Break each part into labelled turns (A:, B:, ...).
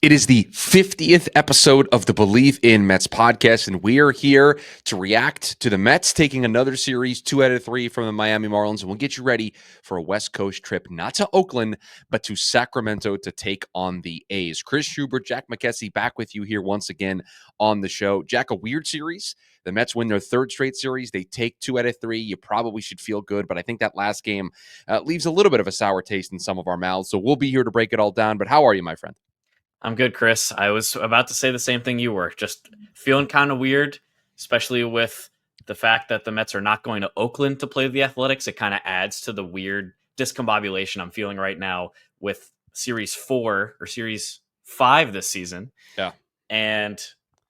A: It is the 50th episode of the Bleav in Mets podcast, and we are here to react to the Mets taking another series, 2 out of 3 from the Miami Marlins, and we'll get you ready for a West Coast trip, not to Oakland, but to Sacramento to take on the A's. Chris Schubert, Jack McKessie back with you here once again on the show. Jack, a weird series. The Mets win their third straight series. They take 2 out of 3. You probably should feel good, but I think that last game leaves a little bit of a sour taste in some of our mouths, so we'll be here to break it all down. But how are you, my friend?
B: I'm good, Chris. I was about to say the same thing you were. Just feeling kind of weird, especially with the fact that the Mets are not going to Oakland to play the Athletics. It kind of adds to the weird discombobulation I'm feeling right now with Series 4 or Series 5 this season.
A: Yeah.
B: And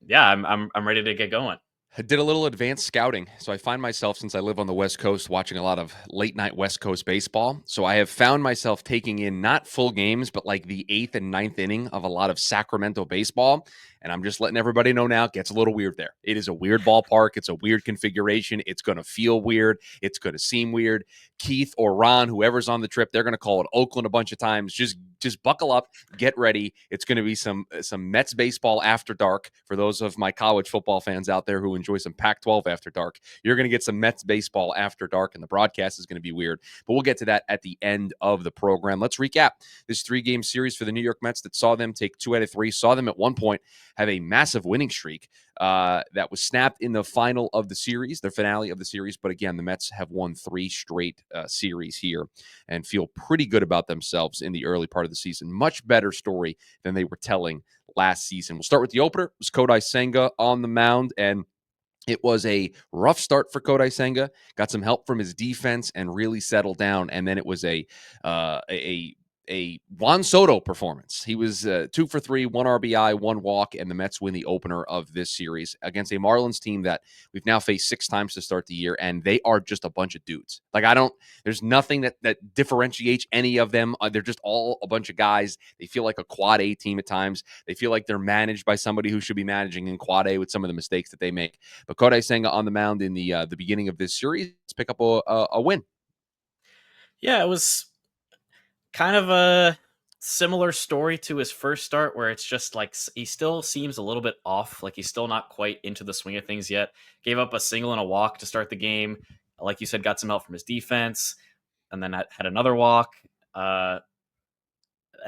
B: yeah, I'm ready to get going.
A: I did a little advanced scouting. So I find myself, since I live on the West Coast, watching a lot of late night West Coast baseball. So I have found myself taking in not full games, but like the 8th and 9th inning of a lot of Sacramento baseball. And I'm just letting everybody know now, it gets a little weird there. It is a weird ballpark. It's a weird configuration. It's going to feel weird. It's going to seem weird. Keith or Ron, whoever's on the trip, they're going to call it Oakland a bunch of times. Just buckle up, get ready. It's going to be some Mets baseball after dark for those of my college football fans out there who enjoy some Pac-12 after dark. You're going to get some Mets baseball after dark, and the broadcast is going to be weird. But we'll get to that at the end of the program. Let's recap this 3-game series for the New York Mets that saw them take 2 out of 3, saw them at one point have a massive winning streak that was snapped in the final of the series, the finale of the series. But again, the Mets have won 3 straight series here and feel pretty good about themselves in the early part of the season. Much better story than they were telling last season. We'll start with the opener. It was Kodai Senga on the mound, and it was a rough start for Kodai Senga. Got some help from his defense and really settled down. And then it was a Juan Soto performance. He was 2 for 3, 1 RBI, 1 walk, and the Mets win the opener of this series against a Marlins team that we've now faced 6 times to start the year, and they are just a bunch of dudes. Like, there's nothing that differentiates any of them. They're just all a bunch of guys. They feel like a quad A team at times. They feel like they're managed by somebody who should be managing in quad A with some of the mistakes that they make. But Kodai Senga on the mound in the beginning of this series, let's pick up a win.
B: Yeah, it was kind of a similar story to his first start, where it's just like he still seems a little bit off, like he's still not quite into the swing of things yet. Gave up a single and a walk to start the game. Like you said, got some help from his defense, and then had another walk, and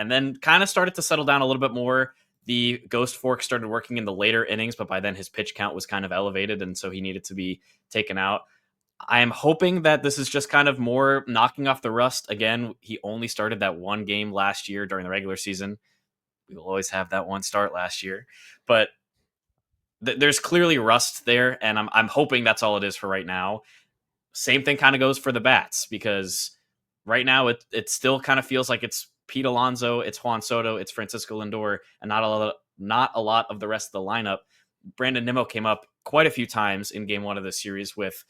B: then kind of started to settle down a little bit more. The ghost fork started working in the later innings, but by then his pitch count was kind of elevated, and so he needed to be taken out. I am hoping that this is just kind of more knocking off the rust. Again, he only started that one game last year during the regular season. We will always have that one start last year, but there's clearly rust there, and I'm hoping that's all it is for right now. Same thing kind of goes for the bats, because right now it still kind of feels like it's Pete Alonso, it's Juan Soto, it's Francisco Lindor, and not a lot of the rest of the lineup. Brandon Nimmo came up quite a few times in game 1 of this series with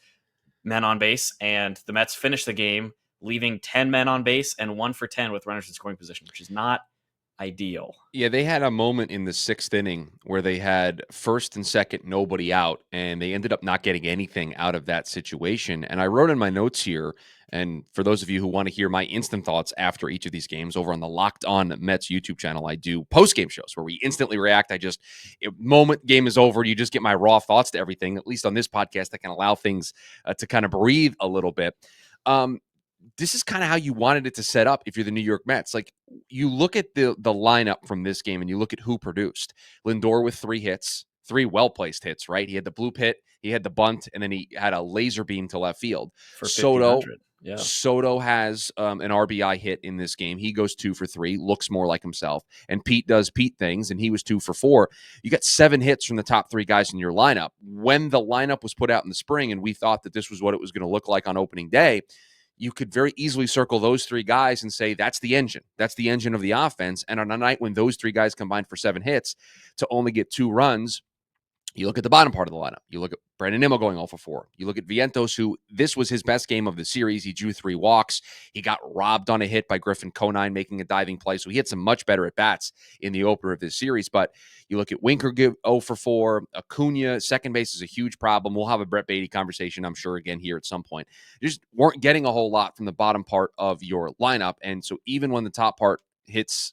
B: men on base, and the Mets finished the game leaving 10 men on base and 1 for 10 with runners in scoring position, which is not ideal.
A: Yeah, they had a moment in the 6th inning where they had first and second, nobody out, and they ended up not getting anything out of that situation. And I wrote in my notes here, and for those of you who want to hear my instant thoughts after each of these games, over on the Locked On Mets YouTube channel, I do post-game shows where we instantly react. Moment game is over, you just get my raw thoughts to everything. At least on this podcast, I can allow things to kind of breathe a little bit. This is kind of how you wanted it to set up if you're the New York Mets. Like, you look at the lineup from this game and you look at who produced. Lindor with 3 hits, 3 well-placed hits, right? He had the bloop hit, he had the bunt, and then he had a laser beam to left field.
B: For 1,500. Yeah.
A: Soto has an RBI hit in this game. He goes 2 for 3, looks more like himself. And Pete does Pete things, and he was 2 for 4. You got 7 hits from the top 3 guys in your lineup. When the lineup was put out in the spring and we thought that this was what it was going to look like on opening day, you could very easily circle those 3 guys and say, that's the engine. That's the engine of the offense. And on a night when those 3 guys combined for 7 hits to only get 2 runs, you look at the bottom part of the lineup. You look at Brandon Nimmo going 0 for 4. You look at Vientos, who this was his best game of the series. He drew 3 walks. He got robbed on a hit by Griffin Conine making a diving play. So he had some much better at-bats in the opener of this series. But you look at Winker give 0 for 4. Acuna, second base is a huge problem. We'll have a Brett Beatty conversation, I'm sure, again here at some point. You just weren't getting a whole lot from the bottom part of your lineup. And so even when the top part has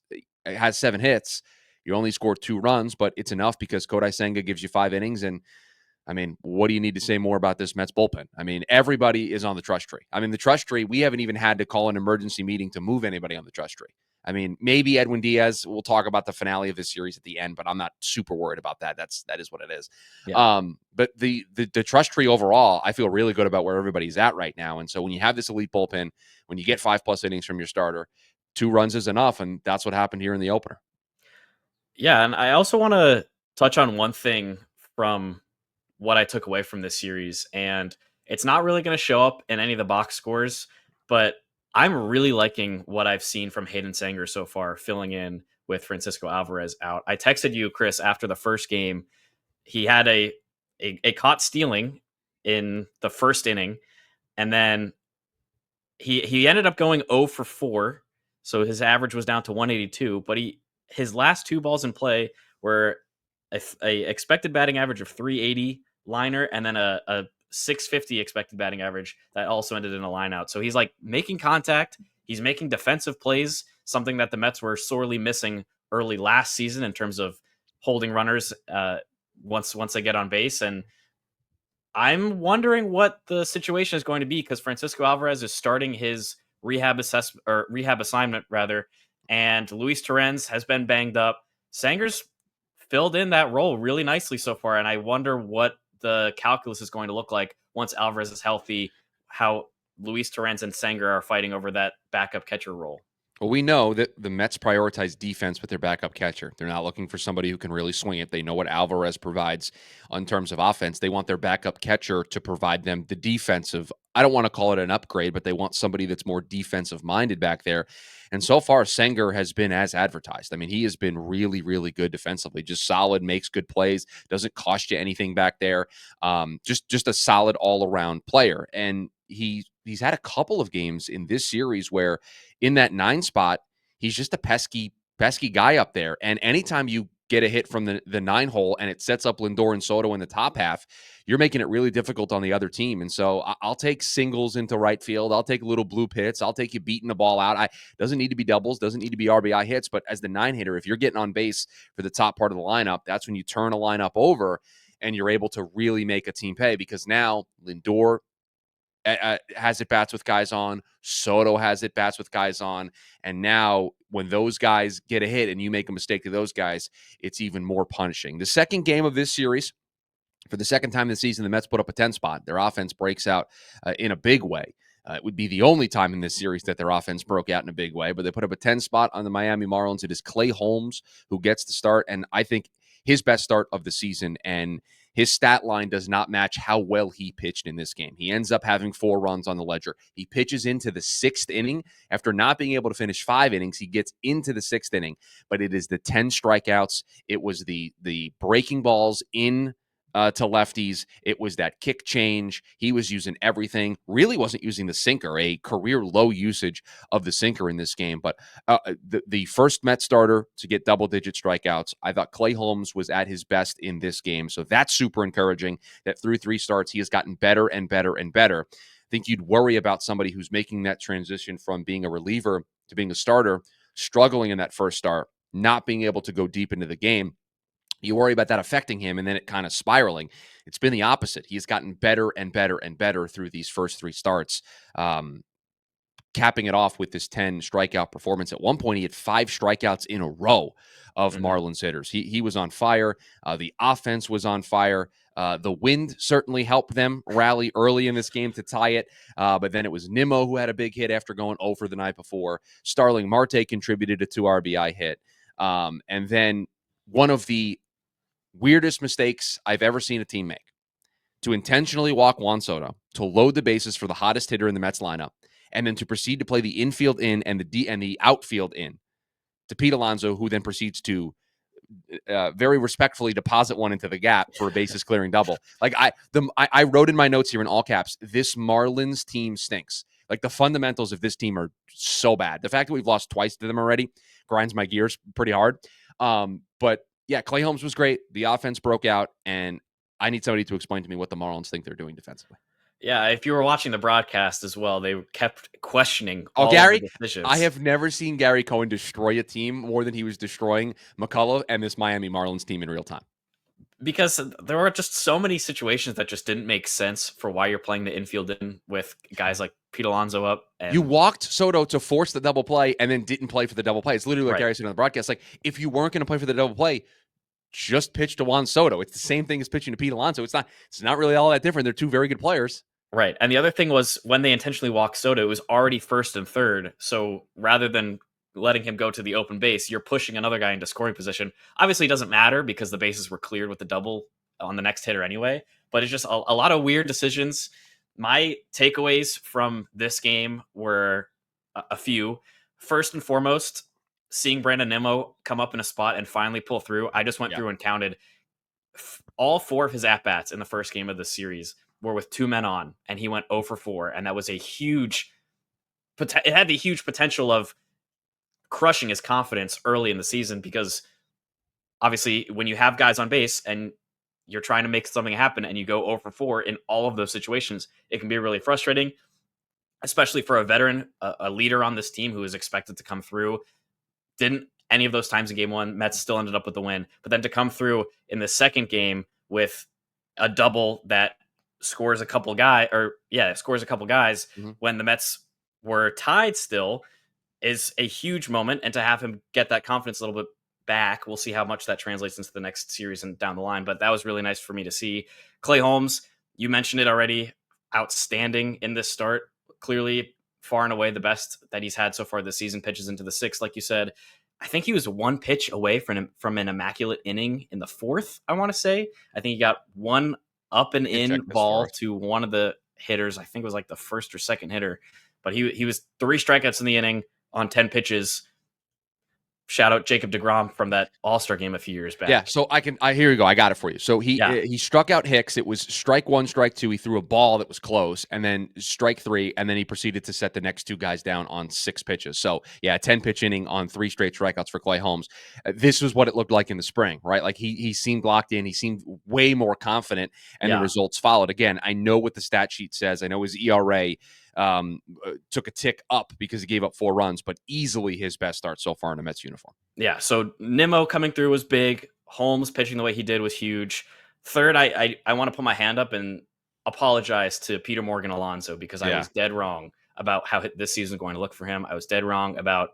A: 7 hits, You only score 2 runs, but it's enough because Kodai Senga gives you 5 innings. And I mean, what do you need to say more about this Mets bullpen? I mean, everybody is on the trust tree. I mean, the trust tree, we haven't even had to call an emergency meeting to move anybody on the trust tree. I mean, maybe Edwin Diaz. We'll talk about the finale of this series at the end, but I'm not super worried about that. That is what it is.
B: Yeah.
A: But the trust tree overall, I feel really good about where everybody's at right now. And so when you have this elite bullpen, when you get 5+ innings from your starter, 2 runs is enough, and that's what happened here in the opener.
B: Yeah, and I also want to touch on one thing from what I took away from this series, and it's not really going to show up in any of the box scores, but I'm really liking what I've seen from Hayden Sanger so far, filling in with Francisco Alvarez out. I texted you, Chris, after the first game. He had a caught stealing in the first inning, and then he ended up going 0 for 4, so his average was down to 182. But his last 2 balls in play were a expected batting average of 380 liner, and then a 650 expected batting average that also ended in a line out. So he's like making contact, he's making defensive plays, something that the Mets were sorely missing early last season in terms of holding runners once they get on base. And I'm wondering what the situation is going to be because Francisco Alvarez is starting his rehab assessment or rehab assignment rather, and Luis Torrens has been banged up. Sanger's filled in that role really nicely so far, and I wonder what the calculus is going to look like once Alvarez is healthy. How Luis Torrens and Sanger are fighting over that backup catcher role.
A: Well, we know that the Mets prioritize defense with their backup catcher. They're not looking for somebody who can really swing it. They know what Alvarez provides in terms of offense. They want their backup catcher to provide them the defensive. I don't want to call it an upgrade, but they want somebody that's more defensive minded back there. And so far, Sanger has been as advertised. I mean, he has been really, really good defensively. Just solid, makes good plays, doesn't cost you anything back there. Just a solid all around player. And he's had a couple of games in this series where in that 9 spot, he's just a pesky guy up there. And anytime you get a hit from the 9 hole and it sets up Lindor and Soto in the top half, you're making it really difficult on the other team. And so I'll take singles into right field. I'll take little blue pits. I'll take you beating the ball out. Doesn't need to be doubles, doesn't need to be RBI hits. But as the 9 hitter, if you're getting on base for the top part of the lineup, that's when you turn a lineup over and you're able to really make a team pay because now Lindor has at bats with guys on. Soto has at bats with guys on. And now when those guys get a hit and you make a mistake to those guys, it's even more punishing. The second game of this series, for the second time this season, the Mets put up a 10 spot. Their offense breaks out in a big way. It would be the only time in this series that their offense broke out in a big way, but they put up a 10 spot on the Miami Marlins. It is Clay Holmes who gets the start, and I think his best start of the season, and his stat line does not match how well he pitched in this game. He ends up having 4 runs on the ledger. He pitches into the 6th inning. After not being able to finish 5 innings, he gets into the 6th inning, but it is the 10 strikeouts. It was the breaking balls in to lefties. It was that kick change. He was using everything. Really wasn't using the sinker, a career low usage of the sinker in this game. But the first Met starter to get double-digit strikeouts, I thought Clay Holmes was at his best in this game. So that's super encouraging that through 3 starts, he has gotten better and better and better. I think you'd worry about somebody who's making that transition from being a reliever to being a starter, struggling in that first start, not being able to go deep into the game. You worry about that affecting him and then it kind of spiraling. It's been the opposite. He has gotten better and better and better through these first 3 starts, capping it off with this 10 strikeout performance. At one point, he had 5 strikeouts in a row of Marlins hitters. He was on fire. The offense was on fire. The wind certainly helped them rally early in this game to tie it. But then it was Nimmo who had a big hit after going 0 for the night before. Starling Marte contributed a 2 RBI hit. And then one of the weirdest mistakes I've ever seen a team make, to intentionally walk Juan Soto, to load the bases for the hottest hitter in the Mets lineup, and then to proceed to play the infield in and the outfield in to Pete Alonso, who then proceeds to very respectfully deposit one into the gap for a bases clearing double. Like I wrote in my notes here in all caps, this Marlins team stinks. Like the fundamentals of this team are so bad. The fact that we've lost twice to them already grinds my gears pretty hard. But yeah, Clay Holmes was great. The offense broke out, and I need somebody to explain to me what the Marlins think they're doing defensively.
B: Yeah, if you were watching the broadcast as well, they kept questioning
A: Oh,
B: all of the
A: Gary, I
B: decisions.
A: have never seen Gary Cohen destroy a team more than he was destroying McCullough and this Miami Marlins team in real time.
B: Because there were just so many situations that just didn't make sense for why you're playing the infield in with guys like Pete Alonso up
A: You
B: and
A: walked Soto to force the double play and then didn't play for the double play. It's literally what
B: right.
A: Gary said on the broadcast. Like, if you weren't going to play for the double play, just pitch to Juan Soto. It's the same thing as pitching to Pete Alonso. It's not really all that different. They're two very good players.
B: Right. And the other thing was when they intentionally walked Soto, it was already first and third. So rather than letting him go to the open base, you're pushing another guy into scoring position. Obviously, it doesn't matter because the bases were cleared with the double on the next hitter anyway. But it's just a lot of weird decisions. My takeaways from this game were a few. First and foremost, seeing Brandon Nimmo come up in a spot and finally pull through. I just went
A: Yeah.
B: through and counted all four of his at bats in the first game of the series were with two men on, and he went 0 for 4, and that was a huge. It had the huge potential of crushing his confidence early in the season because obviously when you have guys on base and you're trying to make something happen and you go 0 for 4 in all of those situations, it can be really frustrating, especially for a veteran, a leader on this team who is expected to come through. Didn't any of those times in game one. Mets still ended up with the win. But then to come through in the second game with a double that scores a couple scores a couple guys
A: Mhm.
B: when the Mets were tied still is a huge moment. And to have him get that confidence a little bit back, we'll see how much that translates into the next series and down the line. But that was really nice for me to see. Clay Holmes, you mentioned it already, outstanding in this start. Clearly, far and away the best that he's had so far this season. Pitches into the sixth, like you said. I think he was one pitch away from an immaculate inning in the fourth, I want to say. I think he got one up and
A: I can
B: in
A: check this
B: ball
A: story.
B: to one of the hitters. I think it was like the first or second hitter. But he was three strikeouts in the inning on 10 pitches. Shout out Jacob DeGrom from that All-Star game a few years
A: Yeah,
B: back.
A: so here you go. I got it for you. So
B: Yeah.
A: he struck out Hicks. It was strike one, strike two. He threw a ball that was close, and then strike three, and then he proceeded to set the next two guys down on 6 pitches. So yeah, 10 pitch inning on 3 straight strikeouts for Clay Holmes. This was what it looked like in the spring, right? Like he seemed locked in. He seemed way more confident, and the
B: Yeah.
A: results followed. Again, I know what the stat sheet says. I know his ERA took a tick up because he gave up 4 runs, but easily his best start so far in a Mets uniform.
B: Yeah. So Nimmo coming through was big. Holmes pitching the way he did was huge. Third, I want to put my hand up and apologize to Peter Morgan Alonso because I
A: Yeah.
B: was dead wrong about how this season is going to look for him. I was dead wrong about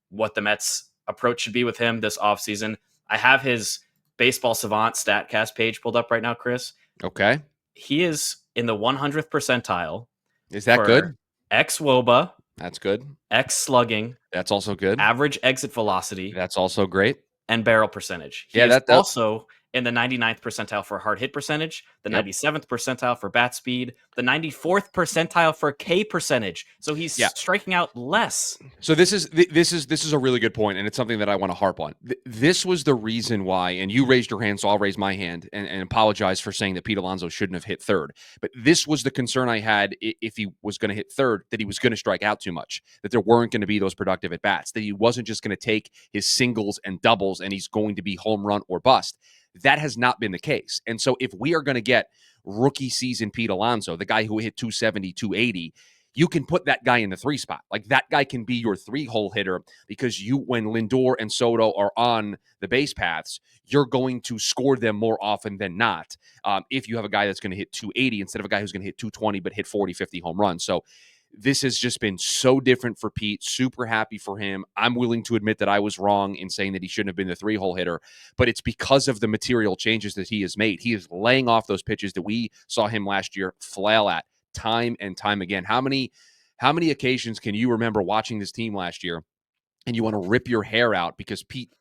B: what the Mets approach should be with him this offseason. I have his baseball savant statcast page pulled up right now, Chris.
A: Okay.
B: He is in the 100th percentile
A: Is that
B: for
A: good?
B: X WOBA,
A: That's good.
B: X slugging,
A: That's also good.
B: average exit velocity,
A: That's also great.
B: and barrel percentage. He
A: Yeah,
B: is
A: that
B: also in the 99th percentile for hard hit percentage, the
A: yep.
B: 97th percentile for bat speed, the 94th percentile for K percentage. So he's
A: Yeah.
B: striking out less.
A: So this is a really good point, and it's something that I want to harp on. This was the reason why, and you raised your hand, so I'll raise my hand and apologize for saying that Pete Alonso shouldn't have hit third. But this was the concern I had if he was going to hit third, that he was going to strike out too much, that there weren't going to be those productive at bats, that he wasn't just going to take his singles and doubles and he's going to be home run or bust. That has not been the case. And so if we are going to get rookie season Pete Alonso, the guy who hit 270, 280, you can put that guy in the 3 spot. Like that guy can be your 3-hole hitter because when Lindor and Soto are on the base paths, you're going to score them more often than not. If you have a guy that's going to hit 280 instead of a guy who's going to hit 220 but hit 40, 50 home runs. So this has just been so different for Pete. Super happy for him. I'm willing to admit that I was wrong in saying that he shouldn't have been the 3-hole hitter, but it's because of the material changes that he has made. He is laying off those pitches that we saw him last year flail at time and time again. How many occasions can you remember watching this team last year and you want to rip your hair out because Pete,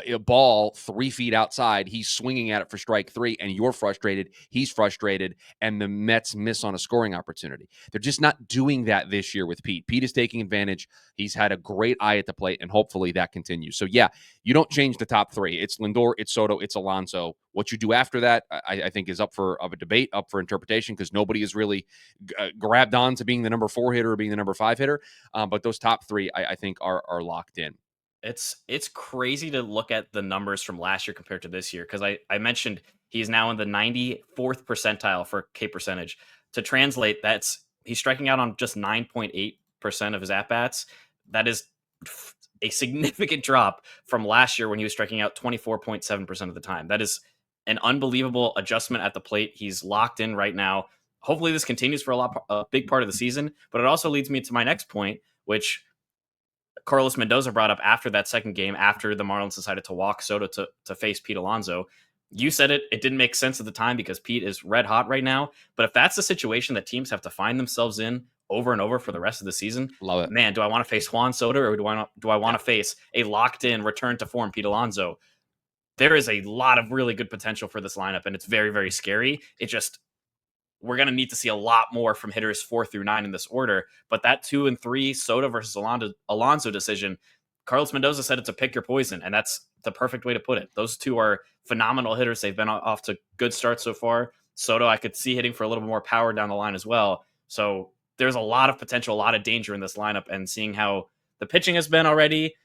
A: a ball 3 feet outside, he's swinging at it for strike 3, and you're frustrated, he's frustrated, and the Mets miss on a scoring opportunity. They're just not doing that this year with Pete. Pete is taking advantage. He's had a great eye at the plate, and hopefully that continues. So, yeah, you don't change the top 3. It's Lindor, it's Soto, it's Alonso. What you do after that, I think, is up for a debate, up for interpretation, because nobody has really grabbed on to being the number 4 hitter or being the number 5 hitter. But those top 3, I think, are locked in.
B: It's crazy to look at the numbers from last year compared to this year because I mentioned he's now in the 94th percentile for K percentage. to translate, he's striking out on just 9.8% of his at bats. That is a significant drop from last year when he was striking out 24.7% of the time. That is an unbelievable adjustment at the plate. He's locked in right now. Hopefully this continues for a big part of the season, but it also leads me to my next point, which Carlos Mendoza brought up after that second game, after the Marlins decided to walk Soto to face Pete Alonso. You said it didn't make sense at the time because Pete is red hot right now. But if that's the situation that teams have to find themselves in over and over for the rest of the season,
A: Love it.
B: man, do I want to face Juan Soto or do I want to face a locked in return to form Pete Alonso? There is a lot of really good potential for this lineup, and it's very, very scary. We're going to need to see a lot more from hitters 4 through 9 in this order. But that 2 and 3 Soto versus Alonso decision, Carlos Mendoza said it's a pick your poison, and that's the perfect way to put it. Those two are phenomenal hitters. They've been off to good starts so far. Soto, I could see hitting for a little bit more power down the line as well. So there's a lot of potential, a lot of danger in this lineup, and seeing how the pitching has been already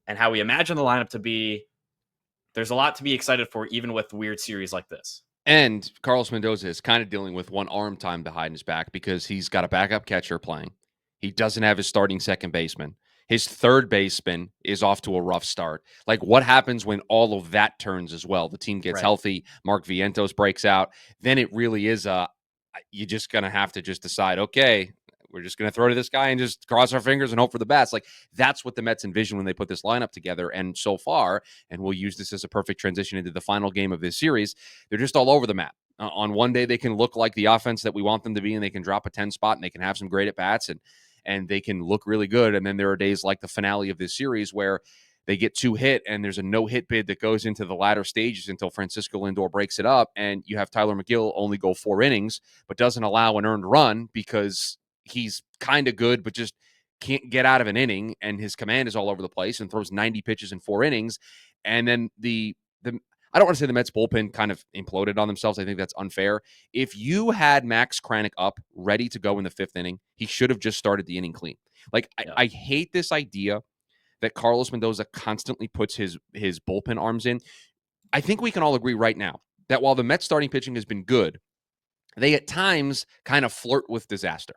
B: and how we imagine the lineup to be, there's a lot to be excited for, even with weird series like this.
A: And Carlos Mendoza is kind of dealing with one arm time behind his back because he's got a backup catcher playing. He doesn't have his starting second baseman. His third baseman is off to a rough start. Like, what happens when all of that turns as well? The team gets healthy. Mark Vientos breaks out. Then it really is you're just going to have to just decide, okay, we're just going to throw to this guy and just cross our fingers and hope for the best. Like, that's what the Mets envision when they put this lineup together. And so far, and we'll use this as a perfect transition into the final game of this series, they're just all over the map. On one day, they can look like the offense that we want them to be, and they can drop a 10 spot, and they can have some great at-bats, and they can look really good. And then there are days like the finale of this series where they get 2 hit and there's a no-hit bid that goes into the latter stages until Francisco Lindor breaks it up, and you have Tyler McGill only go 4 innings, but doesn't allow an earned run because he's kind of good, but just can't get out of an inning, and his command is all over the place and throws 90 pitches in 4 innings. And then the I don't want to say the Mets bullpen kind of imploded on themselves. I think that's unfair. If you had Max Kranick up ready to go in the 5th inning, he should have just started the inning clean. Like, I hate this idea that Carlos Mendoza constantly puts his bullpen arms in. I think we can all agree right now that while the Mets starting pitching has been good, they at times kind of flirt with disaster.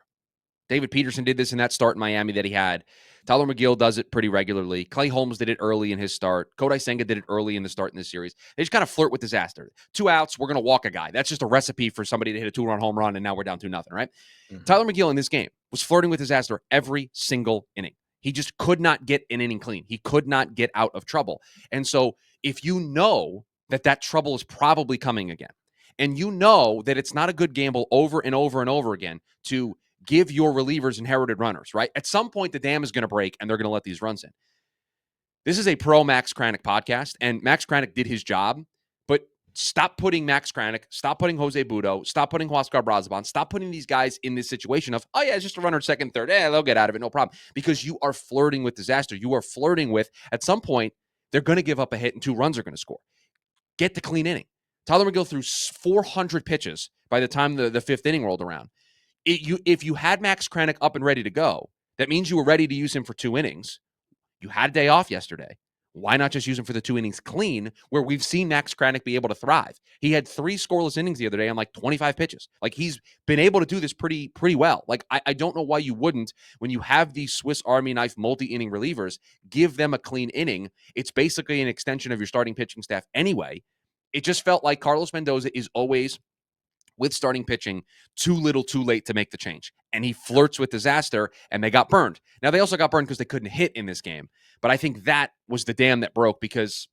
A: David Peterson did this in that start in Miami that he had. Tyler McGill does it pretty regularly. Clay Holmes did it early in his start. Kodai Senga did it early in the start in this series. They just kind of flirt with disaster. 2 outs, we're going to walk a guy. That's just a recipe for somebody to hit a 2-run home run, and now we're down 2-0, right? Mm-hmm. Tyler McGill in this game was flirting with disaster every single inning. He just could not get an inning clean. He could not get out of trouble. And so if you know that trouble is probably coming again, and you know that it's not a good gamble over and over and over again to give your relievers inherited runners, right? At some point, the dam is going to break, and they're going to let these runs in. This is a pro Max Kranick podcast, and Max Kranick did his job, but stop putting Max Kranick, stop putting Jose Budo, stop putting Huascar Brazaban, stop putting these guys in this situation of, oh, yeah, it's just a runner second, third. They'll get out of it, no problem. Because you are flirting with disaster. You are flirting with, at some point, they're going to give up a hit and 2 runs are going to score. Get the clean inning. Tyler McGill threw 400 pitches by the time the 5th inning rolled around. If you had Max Kranick up and ready to go, that means you were ready to use him for 2 innings. You had a day off yesterday. Why not just use him for the 2 innings clean, where we've seen Max Kranick be able to thrive? He had 3 scoreless innings the other day on like 25 pitches. Like, he's been able to do this pretty well. Like, I don't know why you wouldn't, when you have these Swiss Army knife multi-inning relievers, give them a clean inning. It's basically an extension of your starting pitching staff anyway. It just felt like Carlos Mendoza is always, with starting pitching, too little too late to make the change. And he flirts with disaster, and they got burned. Now, they also got burned because they couldn't hit in this game. But I think that was the dam that broke, because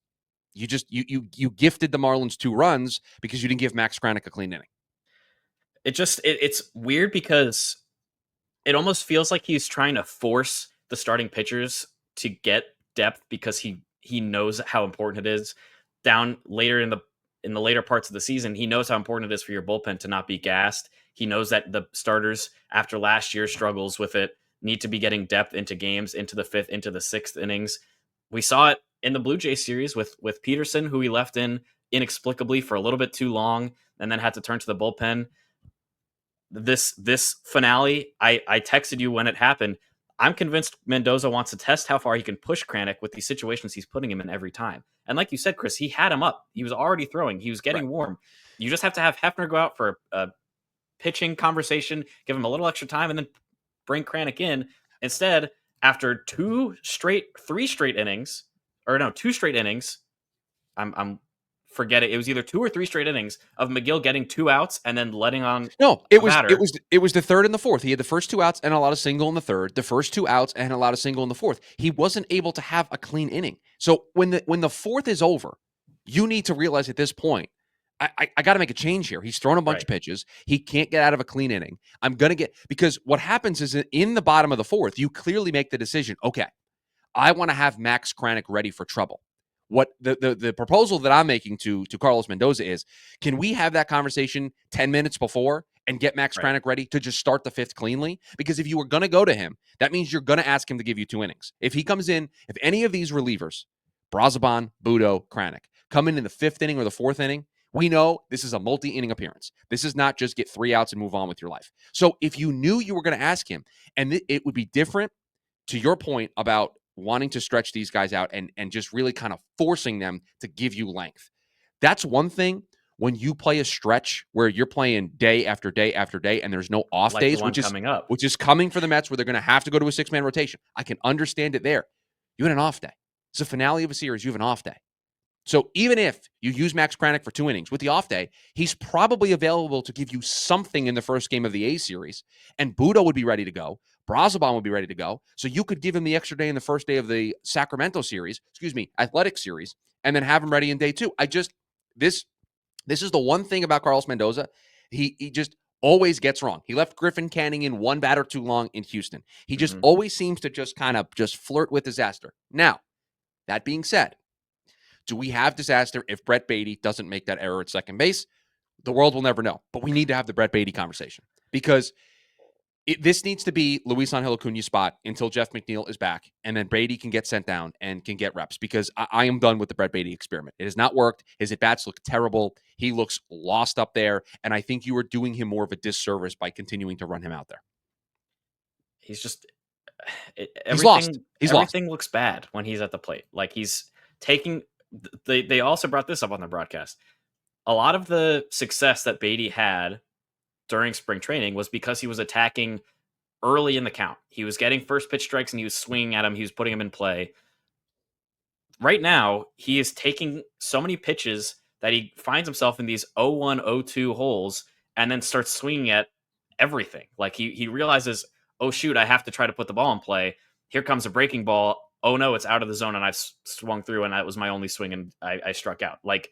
A: you gifted the Marlins 2 runs because you didn't give Max Kranick a clean inning.
B: It's weird because it almost feels like he's trying to force the starting pitchers to get depth because he knows how important it is down later in the later parts of the season. He knows how important it is for your bullpen to not be gassed. He knows that the starters, after last year's struggles with it, need to be getting depth into games, into the 5th, into the 6th innings. We saw it in the Blue Jays series with Peterson, who he left in inexplicably for a little bit too long and then had to turn to the bullpen. This finale, I texted you when it happened. I'm convinced Mendoza wants to test how far he can push Kranick with these situations he's putting him in every time. And like you said, Chris, he had him up. He was already throwing. He was getting warm. You just have to have Hefner go out for a pitching conversation, give him a little extra time, and then bring Kranick in. Instead, after two straight innings, I'm forget it. It was either 2 or 3 straight innings of McGill getting 2 outs and then letting on
A: No,
B: a batter.
A: it was the third and the fourth. He had the first 2 outs and allowed a single in the third. The first 2 outs and allowed a single in the fourth. He wasn't able to have a clean inning. So when the fourth is over, you need to realize at this point, I got to make a change here. He's thrown a bunch of pitches. He can't get out of a clean inning. I'm going to get, because what happens is in the bottom of the fourth, you clearly make the decision, okay, I want to have Max Kranick ready for trouble. What the proposal that I'm making to Carlos Mendoza is, can we have that conversation 10 minutes before and get Max Kranick ready to just start the fifth cleanly? Because if you were going to go to him, that means you're going to ask him to give you 2 innings. If he comes in, if any of these relievers, Brazoban, Budo, Kranick, come in the 5th inning or the 4th inning, we know this is a multi-inning appearance. This is not just get 3 outs and move on with your life. So if you knew you were going to ask him, and it would be different, to your point about wanting to stretch these guys out and just really kind of forcing them to give you length. That's one thing when you play a stretch where you're playing day after day after day and there's no off days, which is coming for the Mets, where they're going to have to go to a 6-man rotation. I can understand it there. You had an off day. It's the finale of a series. You have an off day. So even if you use Max Kranick for 2 innings with the off day, he's probably available to give you something in the first game of the A series, and Budo would be ready to go. Brazoban would be ready to go. So you could give him the extra day in the first day of the Athletic series, and then have him ready in day 2. This is the one thing about Carlos Mendoza. He just always gets wrong. He left Griffin Canning in 1 batter too long in Houston. He just always seems to just kind of just flirt with disaster. Now, that being said, do we have disaster if Brett Baty doesn't make that error at second base? The world will never know. But we need to have the Brett Baty conversation, because this needs to be Luis Angel Acuna's spot until Jeff McNeil is back, and then Brady can get sent down and can get reps, because I am done with the Brett Baty experiment. It has not worked. His at-bats look terrible. He looks lost up there, and I think you are doing him more of a disservice by continuing to run him out there.
B: He's just
A: he's lost.
B: Everything looks bad when he's at the plate. Like, he's taking. They also brought this up on the broadcast. A lot of the success that Baty had during spring training was because he was attacking early in the count. He was getting first pitch strikes and he was swinging at him. He was putting him in play. Right now, he is taking so many pitches that he finds himself in these 0-1, 0-2 holes and then starts swinging at everything. Like, he realizes, oh, shoot, I have to try to put the ball in play. Here comes a breaking ball. Oh, no, it's out of the zone, and I've swung through, and that was my only swing, and I struck out. Like,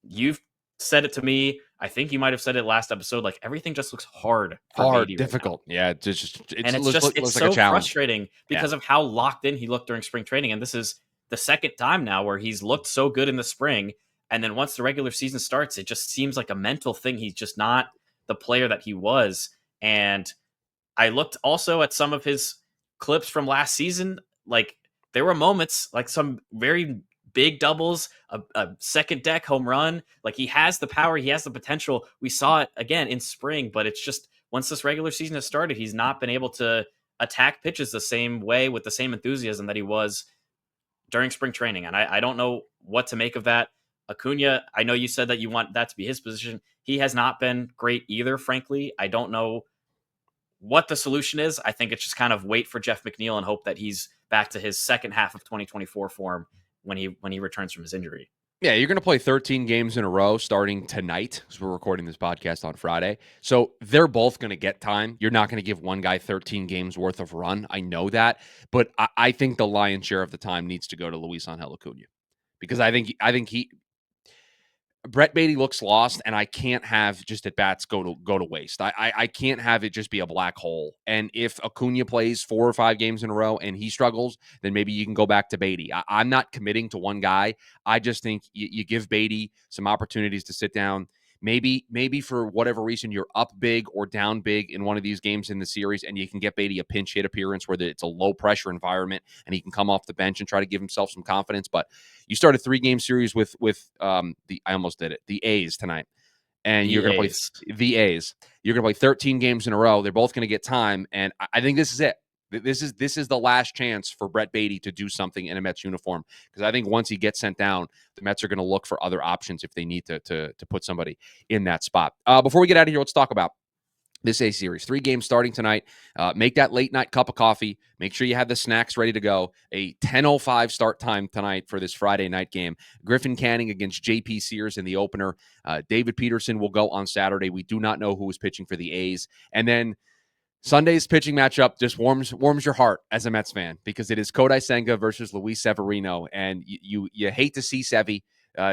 B: you've said it to me. I think you might have said it last episode. Like, everything just looks hard,
A: difficult.
B: Right,
A: yeah,
B: it's
A: looks
B: so
A: like a challenge.
B: Frustrating because of how locked in he looked during spring training, and this is the second time now where he's looked so good in the spring, and then once the regular season starts, it just seems like a mental thing. He's just not the player that he was. And I looked also at some of his clips from last season. Like, there were moments, like some very big doubles, a second deck home run. Like, he has the power, he has the potential. We saw it again in spring, but it's just, once this regular season has started, he's not been able to attack pitches the same way with the same enthusiasm that he was during spring training. And I don't know what to make of that. Acuna, I know you said that you want that to be his position. He has not been great either, frankly. I don't know what the solution is. I think it's just kind of wait for Jeff McNeil and hope that he's back to his second half of 2024 form when he returns from his injury.
A: Yeah, you're going to play 13 games in a row starting tonight, because we're recording this podcast on Friday. So they're both going to get time. You're not going to give one guy 13 games worth of run. I know that. But I think the lion's share of the time needs to go to Luis Angel Acuna, because I think Brett Baty looks lost, and I can't have just at bats go to waste. I can't have it just be a black hole. And if Acuna plays 4 or 5 games in a row and he struggles, then maybe you can go back to Baty. I'm not committing to one guy. I just think you give Baty some opportunities to sit down. Maybe for whatever reason you're up big or down big in one of these games in the series, and you can get Baty a pinch hit appearance where it's a low pressure environment and he can come off the bench and try to give himself some confidence. But you start a 3-game series with the A's tonight, and you're going to play the A's. You're going to play 13 games in a row. They're both going to get time, and I think this is it. This is the last chance for Brett Baty to do something in a Mets uniform, because I think once he gets sent down, the Mets are going to look for other options if they need to put somebody in that spot. Before we get out of here, let's talk about This A series, 3 games starting tonight. Make that late night cup of coffee. Make sure you have the snacks ready to go. A 10:05 start time tonight for this Friday night game. Griffin Canning against JP Sears in the opener. David Peterson will go on Saturday. We do not know who is pitching for the A's. And then Sunday's pitching matchup just warms your heart as a Mets fan because it is Kodai Senga versus Luis Severino, and you hate to see Sevy.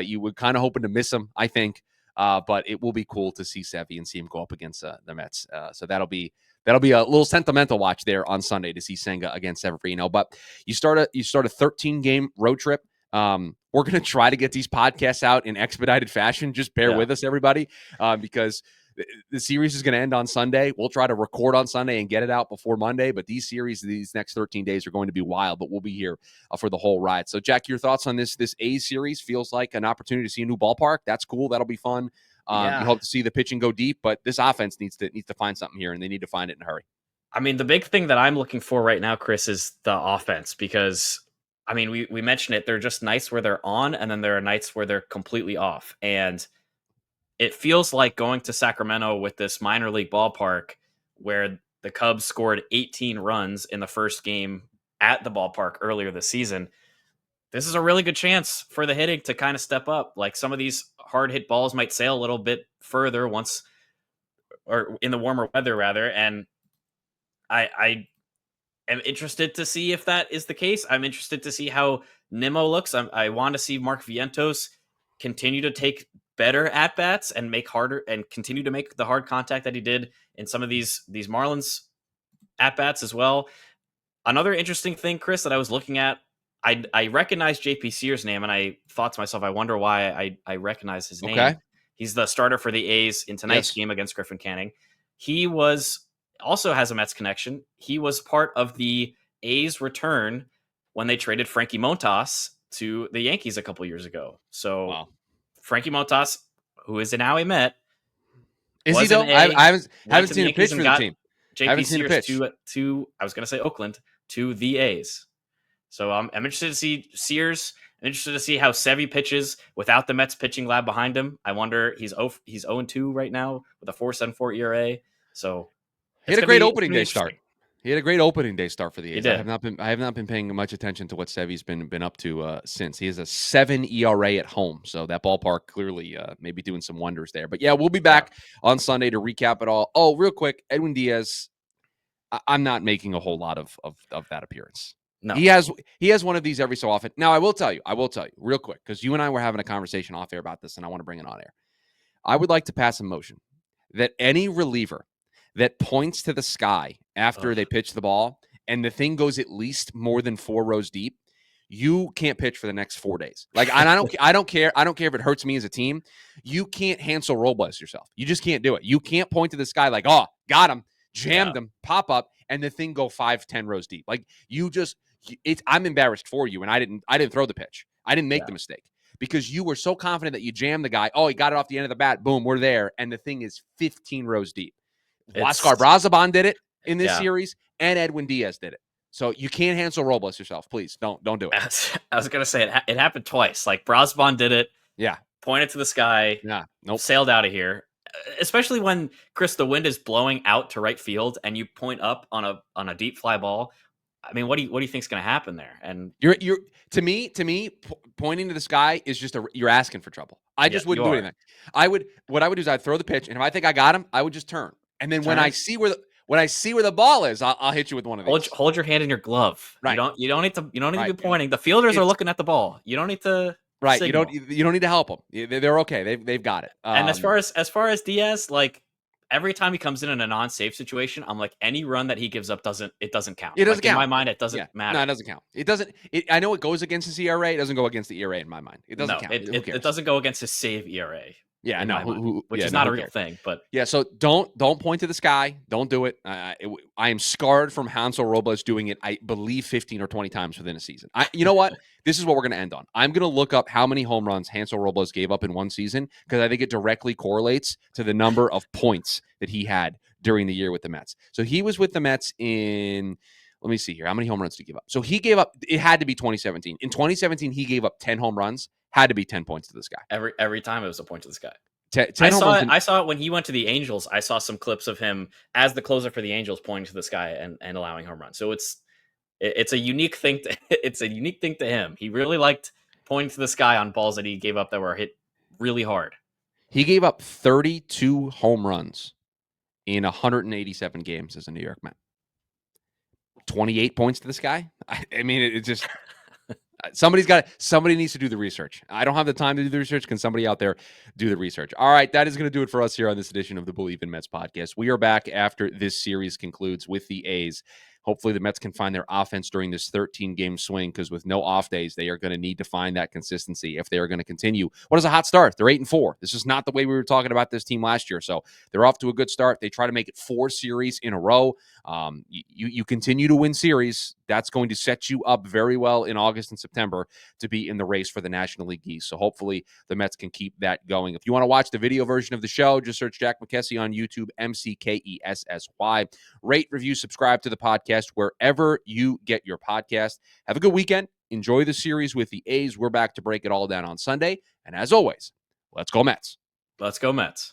A: You were kind of hoping to miss him, I think, but it will be cool to see Sevy and see him go up against the Mets. So that'll be a little sentimental watch there on Sunday to see Senga against Severino. But you start a 13-game road trip. We're going to try to get these podcasts out in expedited fashion. Just bear with us, everybody, because the series is going to end on Sunday. We'll try to record on Sunday and get it out before Monday, but these next 13 days are going to be wild, but we'll be here for the whole ride. So, Jack, your thoughts on this A's series? Feels like an opportunity to see a new ballpark. That's cool. That'll be fun. You hope to see the pitching go deep, but this offense needs to find something here, and they need to find it in a hurry.
B: I mean, the big thing that I'm looking for right now, Chris, is the offense because, I mean, we mentioned it. There are just nights where they're on, and then there are nights where they're completely off. And it feels like going to Sacramento with this minor league ballpark where the Cubs scored 18 runs in the first game at the ballpark earlier this season. This is a really good chance for the hitting to kind of step up. Like some of these hard hit balls might sail a little bit further or in the warmer weather rather. And I am interested to see if that is the case. I'm interested to see how Nimmo looks. I want to see Mark Vientos continue to take better at bats and make harder and continue to make the hard contact that he did in some of these Marlins at bats as well. Another interesting thing, Chris, that I was looking at, I recognized JP Sears' name, and I thought to myself, I wonder why I recognize his name.
A: Okay.
B: He's the starter for the A's in tonight's game against Griffin Canning. He also has a Mets connection. He was part of the A's return when they traded Frankie Montas to the Yankees a couple years ago. So
A: wow.
B: Frankie Montas, who is now a Met,
A: is he though? I haven't seen him pitch for the team.
B: JP Sears to I was going to say Oakland to the A's. So I'm interested to see Sears. I'm interested to see how Sevy pitches without the Mets pitching lab behind him. I wonder he's 0-2 right now with a 4.74 ERA. So
A: he had a great opening day start. He had a great opening day start for the A's. I have not been paying much attention to what Sevy's been up to since. He has a 7 ERA at home, so that ballpark clearly maybe doing some wonders there. But yeah, we'll be back on Sunday to recap it all. Oh, real quick, Edwin Diaz. I'm not making a whole lot of that appearance. No, he has one of these every so often. Now, I will tell you real quick because you and I were having a conversation off air about this, and I want to bring it on air. I would like to pass a motion that any reliever that points to the sky after they pitch the ball and the thing goes at least more than 4 rows deep, you can't pitch for the next 4 days. Like, I don't care. I don't care if it hurts me as a team. You can't Hansel Robles yourself. You just can't do it. You can't point to the sky like, oh, got him, jammed him, pop up, and the thing go 5-10 rows deep. Like I'm embarrassed for you, and I didn't throw the pitch. I didn't make the mistake. Because you were so confident that you jammed the guy. Oh, he got it off the end of the bat. Boom, we're there. And the thing is 15 rows deep. Huascar Brazoban did it in this series, and Edwin Diaz did it. So you can't Hansel Robles yourself. Please, don't do it.
B: I was going to say it happened twice. Like Brazoban did it.
A: Yeah.
B: Pointed to the sky.
A: Yeah. Nope.
B: Sailed out of here. Especially when, Chris, the wind is blowing out to right field and you point up on a deep fly ball. I mean, what do you think is going to happen there? And
A: you're to me, pointing to the sky is just you're asking for trouble. I just wouldn't do anything. What I would do is I'd throw the pitch, and if I think I got him, I would just turn. And then when I see where the ball is, I'll hit you with one of these.
B: Hold your hand in your glove. Right. You don't need to be pointing. The fielders are looking at the ball. You don't need to.
A: Right.
B: Signal.
A: You don't need to help them. They're okay. They've got it.
B: And as far as Diaz, like, every time he comes in a non-save situation, I'm like, any run that he gives up doesn't count.
A: It doesn't count.
B: In my mind, it doesn't matter.
A: No, it doesn't count. It doesn't. I know it goes against his ERA. It doesn't go against the ERA in my mind. It doesn't count.
B: It doesn't go against his save ERA.
A: Yeah, I know.
B: Which is not a real thing. But
A: yeah, so don't point to the sky. Don't do it. I am scarred from Hansel Robles doing it, I believe, 15 or 20 times within a season. You know what? This is what we're going to end on. I'm going to look up how many home runs Hansel Robles gave up in one season because I think it directly correlates to the number of points that he had during the year with the Mets. So he was with the Mets in, let me see here. How many home runs did he give up? So he gave up, it had to be 2017. In 2017, he gave up 10 home runs, had to be 10 points to the sky.
B: Every time it was a point to the sky.
A: 10 home runs.
B: I saw it when he went to the Angels. I saw some clips of him as the closer for the Angels pointing to the sky and allowing home runs. So it's a unique thing. It's a unique thing to him. He really liked pointing to the sky on balls that he gave up that were hit really hard.
A: He gave up 32 home runs in 187 games as a New York Met. 28 points to the sky. I mean, it just somebody needs to do the research. I don't have the time to do the research. Can somebody out there do the research? All right, that is going to do it for us here on this edition of the Bleav in Mets podcast. We are back after this series concludes with the A's. Hopefully the Mets can find their offense during this 13-game swing, because with no off days, they are going to need to find that consistency if they are going to continue. What is a hot start? They're 8-4. This is not the way we were talking about this team last year. So they're off to a good start. They try to make it 4 series in a row. You continue to win series. That's going to set you up very well in August and September to be in the race for the National League East. So hopefully the Mets can keep that going. If you want to watch the video version of the show, just search Jack McKessie on YouTube, McKessy. Rate, review, subscribe to the podcast wherever you get your podcast. Have a good weekend. Enjoy the series with the A's. We're back to break it all down on Sunday. And as always, let's go Mets.
B: Let's go Mets.